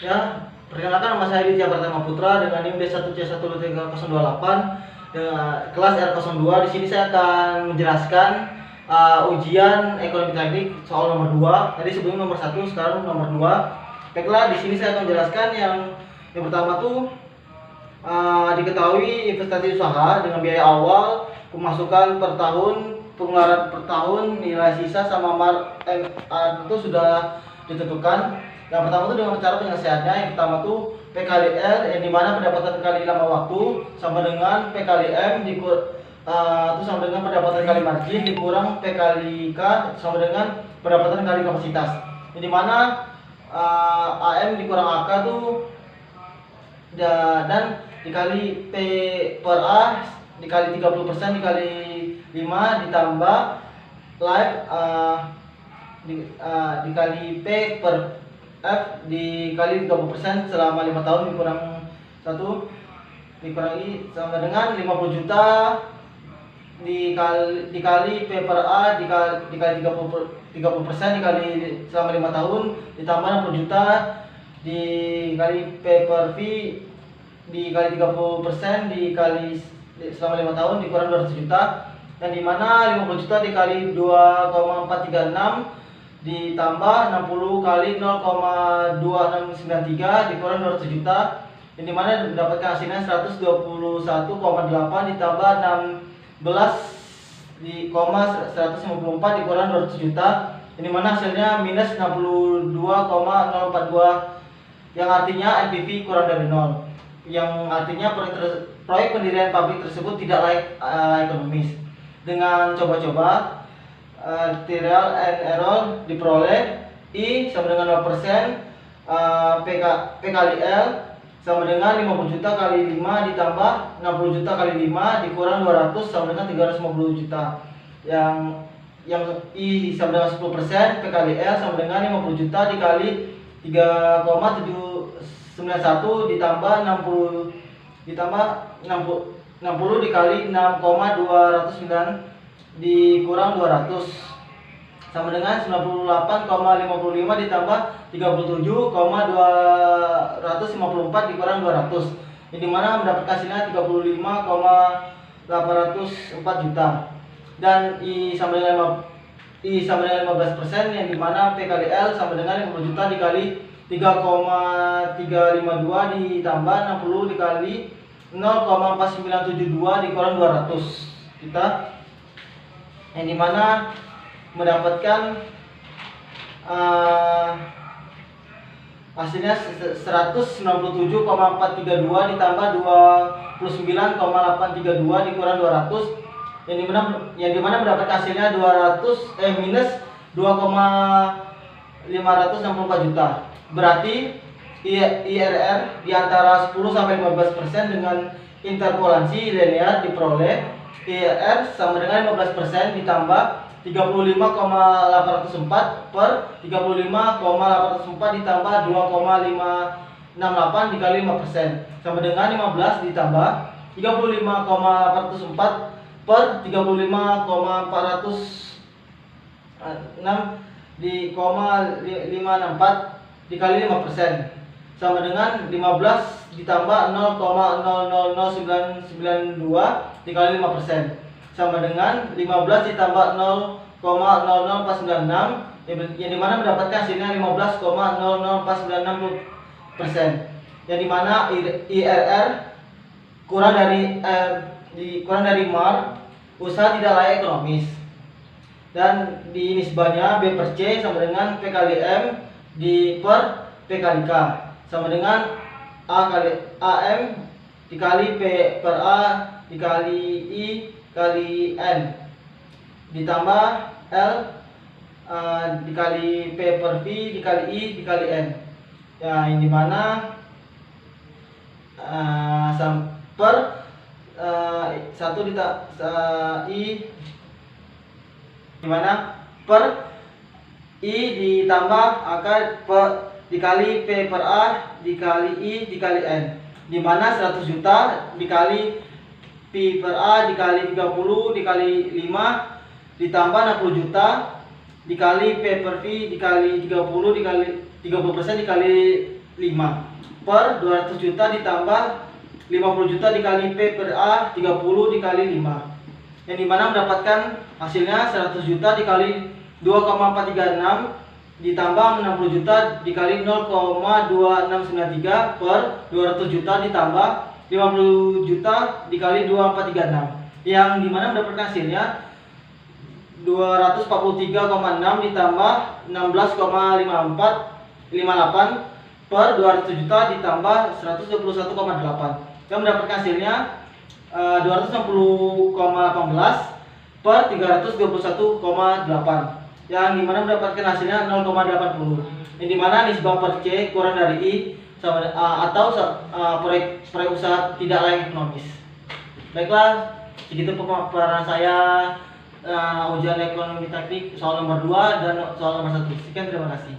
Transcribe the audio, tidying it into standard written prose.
Ya, perkenalkan nama saya Ditya Pratama Putra dengan NIM D1C12308 dengan kelas R02. Di sini saya akan menjelaskan ujian ekonomi teknik soal nomor 2. Tadi sebelum nomor 1, sekarang nomor 2. Baiklah, di sini saya akan menjelaskan yang pertama tuh diketahui investasi usaha dengan biaya awal, pemasukan per tahun, pengeluaran per tahun, nilai sisa sama itu sudah ditentukan. Yang pertama itu dengan cara penyelesaiannya. Yang pertama tuh P kali L, yang dimana pendapatan kali lama waktu sama dengan P kali M itu sama dengan pendapatan kali margin dikurang P kali K sama dengan pendapatan kali kapasitas. Yang dimana AM dikurang AK tuh dan dikali P per A dikali 30% dikali 5 ditambah live dikali P per F dikali 30% selama 5 tahun dikurang 1 dikurangi sama dengan 50 juta dikali P per A dikali 30% dikali selama 5 tahun ditambah 60 juta dikali P per V dikali 30% dikali selama 5 tahun dikurang 200 juta, yang dimana 50 juta dikali 2,436 ditambah 60 kali 0,2693 dikurang 200 juta, yang dimana mendapatkan hasilnya 121,8 ditambah 16 di 154 dikurang 200 juta, yang dimana hasilnya minus 62,042, yang artinya NPV kurang dari 0, yang artinya proyek pendirian pabrik tersebut tidak layak ekonomis. Dengan coba-coba trial and error diperoleh I sama dengan 0%, P kali L sama dengan 50 juta kali 5 ditambah 60 juta kali 5 dikurang 200 sama dengan 350 juta, yang I sama dengan 10%, P kali L sama dengan 50 juta dikali 3,791 ditambah 60 dikali 6,209 dikurang 200 sama dengan 98,55 ditambah 37,254 dikurang 200, yang dimana mendapat hasilnya 35,804 juta, dan I sama dengan 15%, yang dimana P kali L sama dengan 50 juta dikali 3,352 ditambah 60 dikali 0,4972 dikurang 200 juta, yang dimana mendapatkan hasilnya 197,432 ditambah 29,832 dikurang 200, yang dimana mendapat hasilnya minus 2,564 juta. Berarti IRR di antara 10 sampai 15% dengan interpolasi linear diperoleh IRR sama dengan 15% ditambah 35,804 per 35,804 ditambah 2,568 dikali 5% sama dengan 15 ditambah 35,804 per 35,406 di 564 dikali 5% sama dengan 15 ditambah 0,000992 dikali 5% sama dengan 15 ditambah 0,00496 yang dimana mendapatkan hasilnya 15,00496%, yang dimana IRR kurang dari MAR, usaha tidak layak ekonomis, dan di nisbahnya B per C sama dengan P kali M per P kali K sama dengan A kali AM dikali P per A dikali I kali N ditambah L dikali P per V dikali I dikali N, ya, yang dimana per 1 I dimana per I ditambah AK dikali P per A dikali I dikali N, dimana 100 juta dikali P per A dikali 30 dikali 5 ditambah 60 juta dikali P per V dikali 30 dikali 30% dikali 5 per 200 juta ditambah 50 juta dikali P per A 30 dikali 5, yang dimana mendapatkan hasilnya 100 juta dikali 2,436 ditambah 60 juta dikali 0,2693 per 200 juta ditambah 50 juta dikali 2436, yang dimana mendapatkan hasilnya 243,6 ditambah 16,5458 per 200 juta ditambah 121,8, yang mendapatkan hasilnya 260,18 per 321,8, yang dimana mendapatkan hasilnya 0,80, yang dimana nisbah per C kurang dari I atau proyek usaha tidak layak ekonomis. Baiklah, segitu pemaparan saya ujian ekonomi teknik soal nomor 2 dan soal nomor 1. Sekian, terima kasih.